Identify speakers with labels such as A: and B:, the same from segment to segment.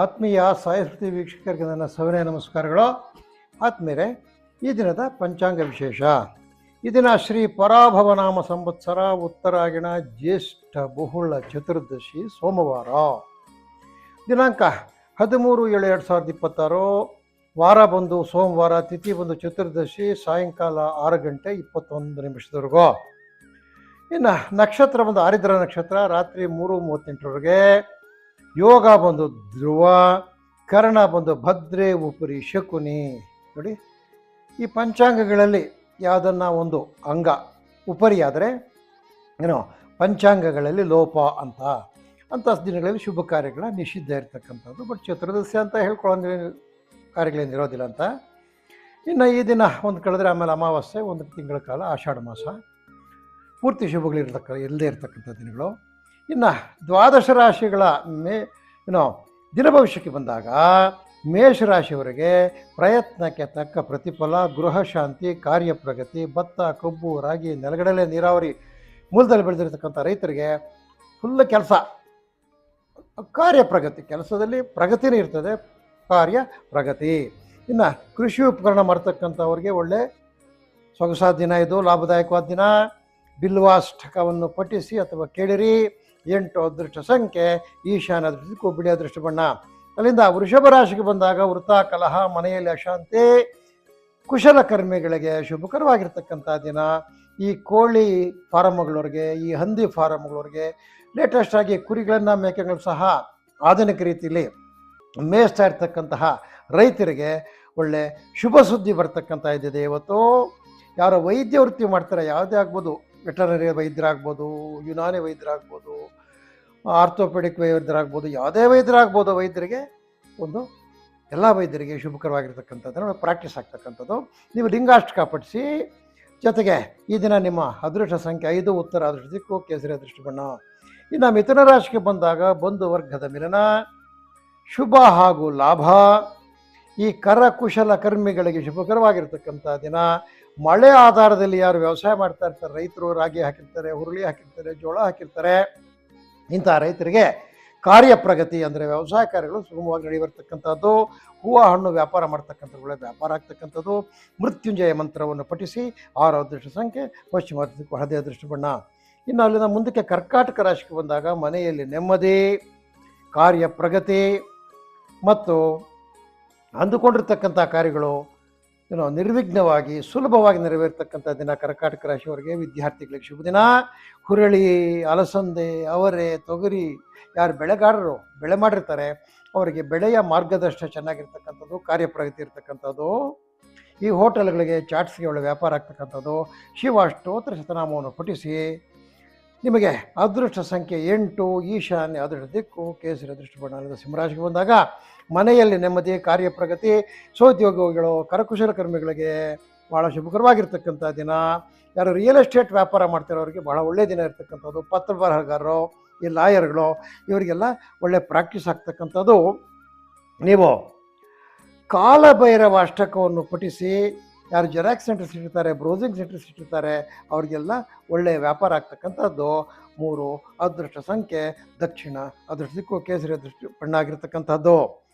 A: ಆತ್ಮೀಯ ಸಾಯಸ್ಕೃತಿ ವೀಕ್ಷಕರಿಗೆ ನನ್ನ ಸವಿನಯ ನಮಸ್ಕಾರಗಳು. ಆತ್ಮೀಯರೇ, ಈ ದಿನದ ಪಂಚಾಂಗ ವಿಶೇಷ. ಈ ದಿನ ಶ್ರೀ ಪರಾಭವನಾಮ ಸಂವತ್ಸರ ಉತ್ತರಾಯಣ ಜ್ಯೇಷ್ಠ ಬಹುಳ ಚತುರ್ದಶಿ ಸೋಮವಾರ. ದಿನಾಂಕ 13/7/2026. ವಾರ ಬಂದು ಸೋಮವಾರ, ತಿಥಿ ಬಂದು ಚತುರ್ದಶಿ, ಸಾಯಂಕಾಲ 6 ಗಂಟೆ 21 ನಿಮಿಷದವರೆಗೂ. ಇನ್ನು ನಕ್ಷತ್ರ ಬಂದು ಆರಿದ್ರ ನಕ್ಷತ್ರ, ರಾತ್ರಿ 3:38ವರೆಗೆ. ಯೋಗ ಬಂದು ಧ್ರುವ, ಕರ್ಣ ಬಂದು ಭದ್ರೆ, ಉಪರಿ ಶಕುನಿ. ನೋಡಿ, ಈ ಪಂಚಾಂಗಗಳಲ್ಲಿ ಯಾವುದನ್ನ ಒಂದು ಅಂಗ ಉಪರಿ ಆದರೆ ಪಂಚಾಂಗಗಳಲ್ಲಿ ಲೋಪ ಅಂಥ ದಿನಗಳಲ್ಲಿ ಶುಭ ಕಾರ್ಯಗಳ ನಿಷಿದ್ಧ ಇರತಕ್ಕಂಥದ್ದು. ಬಟ್ ಚತುರ್ದಶಿ ಅಂತ ಹೇಳ್ಕೊಳ್ಳೋ ಕಾರ್ಯಗಳೇನು ಇರೋದಿಲ್ಲ ಅಂತ. ಇನ್ನು ಈ ದಿನ ಒಂದು ಕಳೆದ್ರೆ ಆಮೇಲೆ ಅಮಾವಾಸ್ಯೆ, ಒಂದು ತಿಂಗಳ ಕಾಲ ಆಷಾಢ ಮಾಸ, ಪೂರ್ತಿ ಇಲ್ಲದೇ ಇರತಕ್ಕಂಥ ದಿನಗಳು. ಇನ್ನು ದ್ವಾದಶ ರಾಶಿಗಳ ದಿನ ಭವಿಷ್ಯಕ್ಕೆ ಬಂದಾಗ ಮೇಷರಾಶಿಯವರೆಗೆ ಪ್ರಯತ್ನಕ್ಕೆ ತಕ್ಕ ಪ್ರತಿಫಲ, ಗೃಹ ಶಾಂತಿ, ಕಾರ್ಯ ಪ್ರಗತಿ. ಭತ್ತ, ಕಬ್ಬು, ರಾಗಿ, ನೆಲಗಡಲೆ, ನೀರಾವರಿ ಮೂಲದಲ್ಲಿ ಬೆಳೆದಿರ್ತಕ್ಕಂಥ ರೈತರಿಗೆ ಫುಲ್ ಕೆಲಸ, ಕಾರ್ಯ ಪ್ರಗತಿ. ಕೆಲಸದಲ್ಲಿ ಪ್ರಗತಿನೇ ಇರ್ತದೆ, ಕಾರ್ಯ ಪ್ರಗತಿ. ಇನ್ನು ಕೃಷಿ ಉಪಕರಣ ಮಾಡ್ತಕ್ಕಂಥವ್ರಿಗೆ ಒಳ್ಳೆ ಸೊಗಸಾದ ದಿನ ಇದು, ಲಾಭದಾಯಕವಾದ ದಿನ. ಬಿಲ್ವಾಷ್ಟಕವನ್ನು ಪಠಿಸಿ ಅಥವಾ ಕೇಳಿರಿ. 8 ಅದೃಷ್ಟ ಸಂಖ್ಯೆ ಈಶಾನ್ಯ ಅದೃಷ್ಟಕ್ಕೂ ಬಿಳಿ ಅದೃಷ್ಟ ಬಣ್ಣ. ಅಲ್ಲಿಂದ ವೃಷಭ ರಾಶಿಗೆ ಬಂದಾಗ ವೃತ, ಕಲಹ, ಮನೆಯಲ್ಲಿ ಅಶಾಂತಿ, ಕುಶಲಕರ್ಮಿಗಳಿಗೆ ಶುಭಕರವಾಗಿರ್ತಕ್ಕಂಥ ದಿನ. ಈ ಕೋಳಿ ಫಾರಮ್ಗಳವ್ರಿಗೆ, ಈ ಹಂದಿ ಫಾರಮ್ಗಳವ್ರಿಗೆ, ಲೇಟೆಸ್ಟ್ ಆಗಿ ಕುರಿಗಳನ್ನು, ಮೇಕೆಗಳು ಸಹ ಆಧುನಿಕ ರೀತಿಯಲ್ಲಿ ಮೇಯಿಸ್ತಾ ಇರ್ತಕ್ಕಂತಹ ರೈತರಿಗೆ ಒಳ್ಳೆ ಶುಭ ಸುದ್ದಿ ಬರ್ತಕ್ಕಂಥ ಇದ್ದಿದೆ ಇವತ್ತು. ಯಾರೋ ವೈದ್ಯ ವೃತ್ತಿ ಮಾಡ್ತಾರೆ, ಯಾವುದೇ ಆಗ್ಬೋದು, ವೆಟರ್ನರಿ ವೈದ್ಯರಾಗ್ಬೋದು, ಯುನಾನಿ ವೈದ್ಯರಾಗ್ಬೋದು, ಆರ್ಥೋಪೆಡಿಕ್ ವೈದ್ಯರಾಗ್ಬೋದು, ಯಾವುದೇ ವೈದ್ಯರಾಗ್ಬೋದು. ವೈದ್ಯರಿಗೆ ಎಲ್ಲ ವೈದ್ಯರಿಗೆ ಶುಭಕರವಾಗಿರ್ತಕ್ಕಂಥದ್ದನ್ನು ಪ್ರಾಕ್ಟೀಸ್ ಆಗ್ತಕ್ಕಂಥದ್ದು. ನೀವು ಲಿಂಗಾಷ್ಟಕ ಪಠಿಸಿ. ಜೊತೆಗೆ ಈ ದಿನ ನಿಮ್ಮ ಅದೃಷ್ಟ ಸಂಖ್ಯೆ 5, ಉತ್ತರ ಅದೃಷ್ಟ ದಿಕ್ಕು, ಕೇಸರಿ ಅದೃಷ್ಟ ಬಣ್ಣ. ಇನ್ನು ಮಿಥುನ ರಾಶಿಗೆ ಬಂದಾಗ ಬಂಧು ವರ್ಗದ ಮಿಲನ, ಶುಭ ಹಾಗೂ ಲಾಭ. ಈ ಕರಕುಶಲ ಕರ್ಮಿಗಳಿಗೆ ಶುಭಕರವಾಗಿರ್ತಕ್ಕಂಥ ದಿನ. ಮಳೆ ಆಧಾರದಲ್ಲಿ ಯಾರು ವ್ಯವಸಾಯ ಮಾಡ್ತಾ ಇರ್ತಾರೆ, ರೈತರು ರಾಗಿ ಹಾಕಿರ್ತಾರೆ, ಹುರುಳಿ ಹಾಕಿರ್ತಾರೆ, ಜೋಳ ಹಾಕಿರ್ತಾರೆ, ಇಂಥ ರೈತರಿಗೆ ಕಾರ್ಯ ಪ್ರಗತಿ ಅಂದರೆ ವ್ಯವಸಾಯ ಕಾರ್ಯಗಳು ಸುಗಮವಾಗಿ ನಡೆಯಬರ್ತಕ್ಕಂಥದ್ದು. ಹೂವು ಹಣ್ಣು ವ್ಯಾಪಾರ ಮಾಡ್ತಕ್ಕಂಥವುಗಳೇ ವ್ಯಾಪಾರ ಆಗ್ತಕ್ಕಂಥದ್ದು. ಮೃತ್ಯುಂಜಯ ಮಂತ್ರವನ್ನು ಪಠಿಸಿ. 6 ಅದೃಷ್ಟ ಸಂಖ್ಯೆ ಪಶ್ಚಿಮ ಅದೃಷ್ಟಕ್ಕೂ ಹಳದಿ ಅದೃಷ್ಟ ಬಣ್ಣ. ಇನ್ನು ಅಲ್ಲಿಂದ ಮುಂದಕ್ಕೆ ಕರ್ಕಾಟಕ ರಾಶಿಗೆ ಬಂದಾಗ ಮನೆಯಲ್ಲಿ ನೆಮ್ಮದಿ, ಕಾರ್ಯ ಪ್ರಗತಿ ಮತ್ತು ಅಂದುಕೊಂಡಿರ್ತಕ್ಕಂಥ ಕಾರ್ಯಗಳು ನಿರ್ವಿಘ್ನವಾಗಿ ಸುಲಭವಾಗಿ ನೆರವೇರ್ತಕ್ಕಂಥ ದಿನ ಕರ್ಕಾಟಕ ರಾಶಿಯವರಿಗೆ. ವಿದ್ಯಾರ್ಥಿಗಳಿಗೆ ಶುಭ ದಿನ. ಹುರಳಿ, ಅಲಸಂದೆ, ಅವರೆ, ತೊಗರಿ ಯಾರು ಬೆಳೆಗಾರರು ಬೆಳೆ ಮಾಡಿರ್ತಾರೆ ಅವರಿಗೆ ಬೆಳೆಯ ಮಾರ್ಗದರ್ಶನ ಚೆನ್ನಾಗಿರ್ತಕ್ಕಂಥದ್ದು, ಕಾರ್ಯಪ್ರಗತಿ ಇರ್ತಕ್ಕಂಥದ್ದು. ಈ ಹೋಟೆಲ್ಗಳಿಗೆ, ಚಾಟ್ಸ್ಗೆ ಒಳ್ಳೆ ವ್ಯಾಪಾರ ಆಗ್ತಕ್ಕಂಥದ್ದು. ಶಿವಾಷ್ಟೋತ್ತರ ಶತನಾಮವನ್ನು ಪಠಿಸಿ. ನಿಮಗೆ ಅದೃಷ್ಟ ಸಂಖ್ಯೆ 8, ಈಶಾನ್ಯ ಅದೃಷ್ಟ ದಿಕ್ಕು, ಕೇಸರಿ ಅದೃಷ್ಟ ಬಣ್ಣ. ಸಿಂಹರಾಶಿಗೆ ಬಂದಾಗ ಮನೆಯಲ್ಲಿ ನೆಮ್ಮದಿ, ಕಾರ್ಯ ಪ್ರಗತಿ. ಸೋದ್ಯೋಗಿಗಳು, ಕರಕುಶಲ ಕರ್ಮಿಗಳಿಗೆ ಭಾಳ ಶುಭಕರವಾಗಿರ್ತಕ್ಕಂಥ ದಿನ. ಯಾರು ರಿಯಲ್ ಎಸ್ಟೇಟ್ ವ್ಯಾಪಾರ ಮಾಡ್ತಿರೋರಿಗೆ ಭಾಳ ಒಳ್ಳೆಯ ದಿನ ಇರ್ತಕ್ಕಂಥದ್ದು. ಪತ್ರ ಬರಹಗಾರರು, ಈ ಲಾಯರ್ಗಳು, ಇವರಿಗೆಲ್ಲ ಒಳ್ಳೆ ಪ್ರಾಕ್ಟೀಸ್ ಆಗ್ತಕ್ಕಂಥದ್ದು. ನೀವು ಕಾಲಭೈರವ ಅಷ್ಟಕವನ್ನು ಪಠಿಸಿ. ಯಾರು ಜೆರಾಕ್ಸ್ ಸೆಂಟರ್ಸ್ ಇಟ್ಟಿರ್ತಾರೆ, ಬ್ರೌಸಿಂಗ್ ಸೆಂಟರ್ಸ್ ಇಟ್ಟಿರ್ತಾರೆ, ಅವರಿಗೆಲ್ಲ ಒಳ್ಳೆಯ ವ್ಯಾಪಾರ ಆಗ್ತಕ್ಕಂಥದ್ದು. 3 ಅದೃಷ್ಟ ಸಂಖ್ಯೆ ದಕ್ಷಿಣ ಅದೃಷ್ಟ ದಿಕ್ಕು, ಕೇಸರಿ ಅದೃಷ್ಟ ಬಣ್ಣ ಆಗಿರ್ತಕ್ಕಂಥದ್ದು.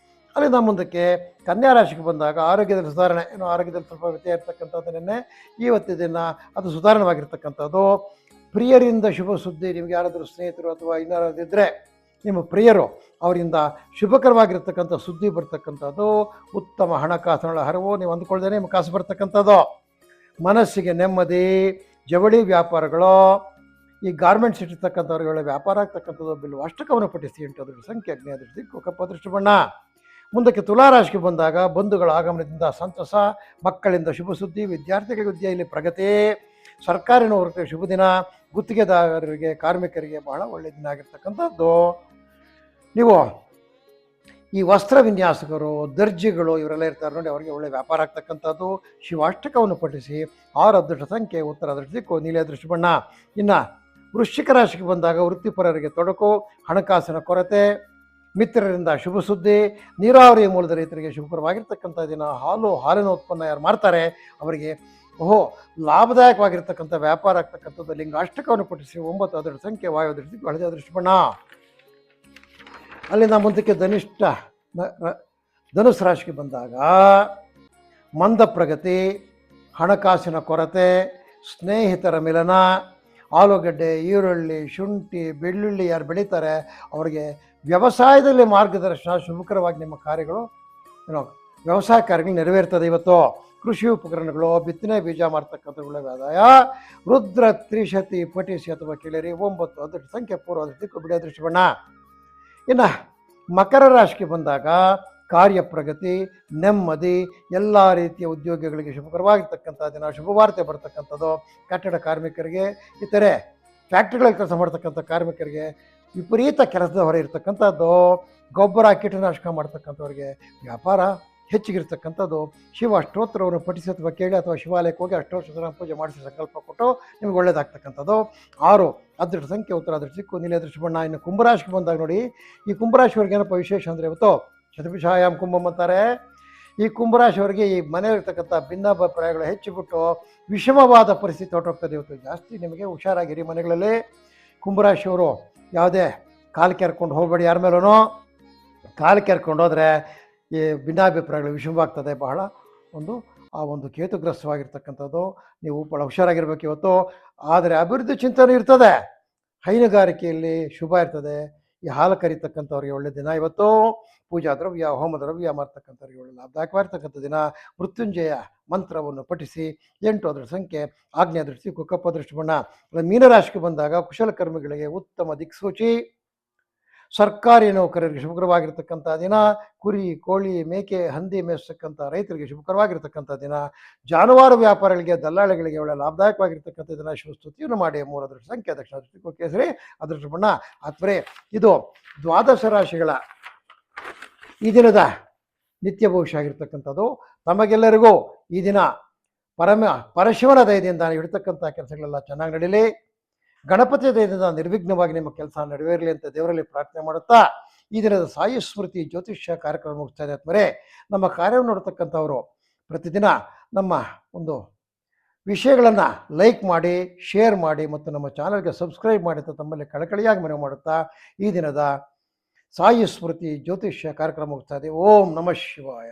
A: ಅಲ್ಲಿಂದ ಮುಂದಕ್ಕೆ ಕನ್ಯಾ ರಾಶಿಗೆ ಬಂದಾಗ ಆರೋಗ್ಯದಲ್ಲಿ ಸುಧಾರಣೆ. ಆರೋಗ್ಯದಲ್ಲಿ ಸ್ವಲ್ಪ ವ್ಯತ್ಯಯ ಇರ್ತಕ್ಕಂಥದ್ದು. ನಿನ್ನೆ ಇವತ್ತಿನ ದಿನ ಅದು ಸುಧಾರಣವಾಗಿರ್ತಕ್ಕಂಥದ್ದು. ಪ್ರಿಯರಿಂದ ಶುಭ ಸುದ್ದಿ. ನಿಮ್ಗೆ ಯಾರಾದರೂ ಸ್ನೇಹಿತರು ಅಥವಾ ಇನ್ನಾರಾದಿದ್ದರೆ ನಿಮ್ಮ ಪ್ರಿಯರು, ಅವರಿಂದ ಶುಭಕರವಾಗಿರ್ತಕ್ಕಂಥ ಸುದ್ದಿ ಬರ್ತಕ್ಕಂಥದ್ದು. ಉತ್ತಮ ಹಣಕಾಸಿನ ಹರವು. ನೀವು ಅಂದ್ಕೊಳ್ದೇನೆ ನಿಮ್ಮ ಕಾಸು ಬರ್ತಕ್ಕಂಥದ್ದು. ಮನಸ್ಸಿಗೆ ನೆಮ್ಮದಿ. ಜವಳಿ ವ್ಯಾಪಾರಗಳು, ಈ ಗಾರ್ಮೆಂಟ್ಸ್ ಇಟ್ಟಿರ್ತಕ್ಕಂಥವ್ರುಗಳ ವ್ಯಾಪಾರ ಆಗ್ತಕ್ಕಂಥದ್ದು. ಬಿಲ್ವಾಷ್ಟಕವನ್ನು ಪಠಿಸಿ. 8 ಅದೃಷ್ಟ ಸಂಖ್ಯೆ ಅಗ್ನಿ ಅದೃಷ್ಟ ದಿಕ್ಕು, ಕಪ್ಪು ಅದೃಷ್ಟ ಬಣ್ಣ. ಮುಂದಕ್ಕೆ ತುಲಾರಾಶಿಗೆ ಬಂದಾಗ ಬಂಧುಗಳ ಆಗಮನದಿಂದ ಸಂತಸ, ಮಕ್ಕಳಿಂದ ಶುಭ ಸುದ್ದಿ, ವಿದ್ಯಾರ್ಥಿಗಳ ವಿದ್ಯೆಯಲ್ಲಿ ಪ್ರಗತಿ, ಸರ್ಕಾರಿ ನೌಕರರಿಗೆ ಶುಭ ದಿನ, ಗುತ್ತಿಗೆದಾರರಿಗೆ, ಕಾರ್ಮಿಕರಿಗೆ ಬಹಳ ಒಳ್ಳೆಯ ದಿನ ಆಗಿರ್ತಕ್ಕಂಥದ್ದು. ನೀವು ಈ ವಸ್ತ್ರ ವಿನ್ಯಾಸಕರು, ದರ್ಜಿಗಳು ಇವರೆಲ್ಲ ಇರ್ತಾರೆ ನೋಡಿ, ಅವರಿಗೆ ಒಳ್ಳೆಯ ವ್ಯಾಪಾರ ಆಗ್ತಕ್ಕಂಥದ್ದು. ಶಿವಾಷ್ಟಕವನ್ನು ಪಠಿಸಿ. 6 ಅದೃಷ್ಟ ಸಂಖ್ಯೆ ಉತ್ತರ ಅದೃಷ್ಟ ದಿಕ್ಕು, ನೀಲಿ ಅದೃಷ್ಟ ಬಣ್ಣ. ಇನ್ನು ವೃಶ್ಚಿಕ ರಾಶಿಗೆ ಬಂದಾಗ ವೃತ್ತಿಪರರಿಗೆ ತೊಡಕು, ಹಣಕಾಸಿನ ಕೊರತೆ, ಮಿತ್ರರಿಂದ ಶುಭ ಸುದ್ದಿ. ನೀರಾವರಿ ಮೂಲದ ರೈತರಿಗೆ ಶುಭಕರವಾಗಿರ್ತಕ್ಕಂಥ ದಿನ. ಹಾಲಿನ ಉತ್ಪನ್ನ ಯಾರು ಮಾಡ್ತಾರೆ ಅವರಿಗೆ ಲಾಭದಾಯಕವಾಗಿರ್ತಕ್ಕಂಥ ವ್ಯಾಪಾರ ಆಗ್ತಕ್ಕಂಥದ್ದು. ಲಿಂಗಾಷ್ಟಕವನ್ನು ಪಠಿಸಿ. 9 ಅದೃಷ್ಟ ಸಂಖ್ಯೆ ವಾಯು ಅದೃಷ್ಟ ದಿಕ್ಕು, ಹಳದಿ ಅದೃಷ್ಟ ಬಣ್ಣ. ಅಲ್ಲಿಂದ ಮುಂದಕ್ಕೆ ಧನಿಷ್ಠ ಧನುಸು ರಾಶಿಗೆ ಬಂದಾಗ ಮಂದ ಪ್ರಗತಿ, ಹಣಕಾಸಿನ ಕೊರತೆ, ಸ್ನೇಹಿತರ ಮಿಲನ, ಆಲೂಗಡ್ಡೆ, ಈರುಳ್ಳಿ, ಶುಂಠಿ, ಬೆಳ್ಳುಳ್ಳಿ ಯಾರು ಬೆಳೀತಾರೆ ಅವರಿಗೆ ವ್ಯವಸಾಯದಲ್ಲಿ ಮಾರ್ಗದರ್ಶನ, ಶುಭಕರವಾಗಿ ನಿಮ್ಮ ಕಾರ್ಯಗಳು ಏನೋ ವ್ಯವಸಾಯ ಕಾರ್ಯಗಳು ನೆರವೇರ್ತದೆ. ಇವತ್ತು ಕೃಷಿ ಉಪಕರಣಗಳು, ಬಿತ್ತನೆ ಬೀಜ ಮಾರ್ತಕ್ಕಂಥವುಗಳ ಆದಾಯ, ರುದ್ರ ತ್ರಿಶತಿ ಪಠಿಸಿ ಅಥವಾ ಕೇಳಿರಿ 9 ಅದೃಷ್ಟ ಸಂಖ್ಯೆ ಪೂರ್ವ ಅದೃಷ್ಟ ಬಿಡಿ ಅದೃಷ್ಟ ಬಣ್ಣ. ಇನ್ನು ಮಕರ ರಾಶಿಗೆ ಬಂದಾಗ ಕಾರ್ಯ ಪ್ರಗತಿ, ನೆಮ್ಮದಿ, ಎಲ್ಲ ರೀತಿಯ ಉದ್ಯೋಗಿಗಳಿಗೆ ಶುಭಕರವಾಗಿರ್ತಕ್ಕಂಥ ದಿನ, ಶುಭವಾರ್ತೆ ಬರ್ತಕ್ಕಂಥದ್ದು. ಕಟ್ಟಡ ಕಾರ್ಮಿಕರಿಗೆ, ಇತರೆ ಫ್ಯಾಕ್ಟ್ರಿಗಳಲ್ಲಿ ಕೆಲಸ ಮಾಡ್ತಕ್ಕಂಥ ಕಾರ್ಮಿಕರಿಗೆ ವಿಪರೀತ ಕೆಲಸದ ಹೊರ ಇರ್ತಕ್ಕಂಥದ್ದು. ಗೊಬ್ಬರ ಕೀಟನಾಶಕ ಮಾಡ್ತಕ್ಕಂಥವ್ರಿಗೆ ವ್ಯಾಪಾರ ಹೆಚ್ಚಿಗಿರ್ತಕ್ಕಂಥದ್ದು. ಶಿವ ಅಷ್ಟೋತ್ತರವನ್ನು ಪಠಿಸಿ ಅಥವಾ ಕೇಳಿ ಅಥವಾ ಶಿವಾಲಯಕ್ಕೆ ಹೋಗಿ ಅಷ್ಟೋತ್ತರ ಪೂಜೆ ಮಾಡಿಸಿ ಸಂಕಲ್ಪ ಕೊಟ್ಟು ನಿಮಗೆ ಒಳ್ಳೆಯದಾಗ್ತಕ್ಕಂಥದ್ದು. 6 ಅದೃಷ್ಟ ಸಂಖ್ಯೆ ಉತ್ತರ ಅದೃಷ್ಟ ದಿಕ್ಕು ನೀಲಿ ಅದೃಷ್ಟ ಬಣ್ಣ. ಇನ್ನು ಕುಂಭರಾಶಿಗೆ ಬಂದಾಗ ನೋಡಿ, ಈ ಕುಂಭರಾಶಿಯವ್ರಿಗೆ ಏನಪ್ಪ ವಿಶೇಷ ಅಂದರೆ ಇವತ್ತು ಶತಭಿಷಾಯಾಮ್ ಕುಂಭಂ ಅಂತಾರೆ. ಈ ಕುಂಭರಾಶಿಯವರಿಗೆ ಈ ಮನೆಯಲ್ಲಿರ್ತಕ್ಕಂಥ ಭಿನ್ನಾಭಿಪ್ರಾಯಗಳು ಹೆಚ್ಚಿಬಿಟ್ಟು ವಿಷಮವಾದ ಪರಿಸ್ಥಿತಿ ಹೊರಟೋಗ್ತದೆ. ಇವತ್ತು ಜಾಸ್ತಿ ನಿಮಗೆ ಹುಷಾರಾಗಿರಿ ಮನೆಗಳಲ್ಲಿ. ಕುಂಭರಾಶಿಯವರು ಯಾವುದೇ ಕಾಲು ಕೆರ್ಕೊಂಡು ಹೋಗಬೇಡಿ, ಯಾರ ಮೇಲೂ ಕಾಲು ಕೆರ್ಕೊಂಡು ಹೋದರೆ ಈ ಭಿನ್ನಾಭಿಪ್ರಾಯಗಳು ವಿಷಮವಾಗ್ತದೆ. ಬಹಳ ಒಂದು ಕೇತುಗ್ರಸ್ತವಾಗಿರ್ತಕ್ಕಂಥದ್ದು. ನೀವು ಭಾಳ ಹುಷಾರಾಗಿರ್ಬೇಕು ಇವತ್ತು. ಆದರೆ ಅಭಿವೃದ್ಧಿ ಚಿಂತನೆ ಇರ್ತದೆ, ಹೈನುಗಾರಿಕೆಯಲ್ಲಿ ಶುಭ ಇರ್ತದೆ. ಈ ಹಾಲು ಕರಿತಕ್ಕಂಥವ್ರಿಗೆ ಒಳ್ಳೆ ದಿನ ಇವತ್ತು. ಪೂಜಾ ದ್ರವ್ಯ, ಹೋಮ ದ್ರವ್ಯ ಮಾಡ್ತಕ್ಕಂಥವ್ರಿಗೆ ಒಳ್ಳೆ ಲಾಭದಾಯಕವಾಗಿರ್ತಕ್ಕಂಥ ದಿನ. ಮೃತ್ಯುಂಜಯ ಮಂತ್ರವನ್ನು ಪಠಿಸಿ. 8 ಅದರ ಸಂಖ್ಯೆ ಆಗ್ನೇಯ ದೃಷ್ಟಿ ಕಪ್ಪು ಅದೃಷ್ಟ ಬಣ್ಣ. ಮೀನರಾಶಿಗೆ ಬಂದಾಗ ಕುಶಲಕರ್ಮಿಗಳಿಗೆ ಉತ್ತಮ ದಿಕ್ಸೂಚಿ, ಸರ್ಕಾರಿ ನೌಕರರಿಗೆ ಶುಭಕರವಾಗಿರ್ತಕ್ಕಂಥ ದಿನ. ಕುರಿ, ಕೋಳಿ, ಮೇಕೆ, ಹಂದಿ ಮೇಯಿಸ್ತಕ್ಕಂಥ ರೈತರಿಗೆ ಶುಭಕರವಾಗಿರ್ತಕ್ಕಂಥ ದಿನ. ಜಾನುವಾರು ವ್ಯಾಪಾರಿಗಳಿಗೆ, ದಲ್ಲಾಳಿಗಳಿಗೆ ಒಳ್ಳೆ ಲಾಭದಾಯಕವಾಗಿರ್ತಕ್ಕಂಥ ದಿನ. ಶಿವಸ್ತುತಿಯನ್ನು ಮಾಡಿ. 3 ಅದೃಷ್ಟ ಸಂಖ್ಯೆ ದಕ್ಷಿಣ ದೃಷ್ಟಿ ಕೇಸರಿ ಅದೃಷ್ಟ ಬಣ್ಣ. ಆತ್ಮರೇ, ಇದು ದ್ವಾದಶ ರಾಶಿಗಳ ಈ ದಿನದ ನಿತ್ಯ ಭವಿಷ್ಯ ಆಗಿರ್ತಕ್ಕಂಥದ್ದು. ತಮಗೆಲ್ಲರಿಗೂ ಈ ದಿನ ಪರಶಿವನ ದಯದಿಂದ ಇಡ್ತಕ್ಕಂಥ ಕೆಲಸಗಳೆಲ್ಲ ಚೆನ್ನಾಗಿ ನಡೀಲಿ. ಗಣಪತಿಯ ದಯದಿಂದ ನಿರ್ವಿಘ್ನವಾಗಿ ನಿಮ್ಮ ಕೆಲಸ ನೆರವೇರಲಿ ಅಂತ ದೇವರಲ್ಲಿ ಪ್ರಾರ್ಥನೆ ಮಾಡುತ್ತಾ ಈ ದಿನದ ಸಾಯಿ ಸ್ಮೃತಿ ಜ್ಯೋತಿಷ್ಯ ಕಾರ್ಯಕ್ರಮ ಮುಗಿಸ್ತಾ ಇದೆ. ಆತ್ಮರೇ, ನಮ್ಮ ಕಾರ್ಯವನ್ನು ನೋಡ್ತಕ್ಕಂಥವರು ಪ್ರತಿದಿನ ನಮ್ಮ ಒಂದು ವಿಷಯಗಳನ್ನು ಲೈಕ್ ಮಾಡಿ, ಶೇರ್ ಮಾಡಿ ಮತ್ತು ನಮ್ಮ ಚಾನಲ್ಗೆ ಸಬ್ಸ್ಕ್ರೈಬ್ ಮಾಡಿ ಅಂತ ತಮ್ಮಲ್ಲಿ ಕಳಕಳಿಯಾಗಿ ಮನವಿ ಮಾಡುತ್ತಾ ಈ ದಿನದ ಸಾಯಿ ಸ್ಮೃತಿ ಜ್ಯೋತಿಷ್ಯ ಕಾರ್ಯಕ್ರಮ ಮುಗಿಸ್ತಾ ಇದೆ. ಓಂ ನಮಃ ಶಿವಾಯ.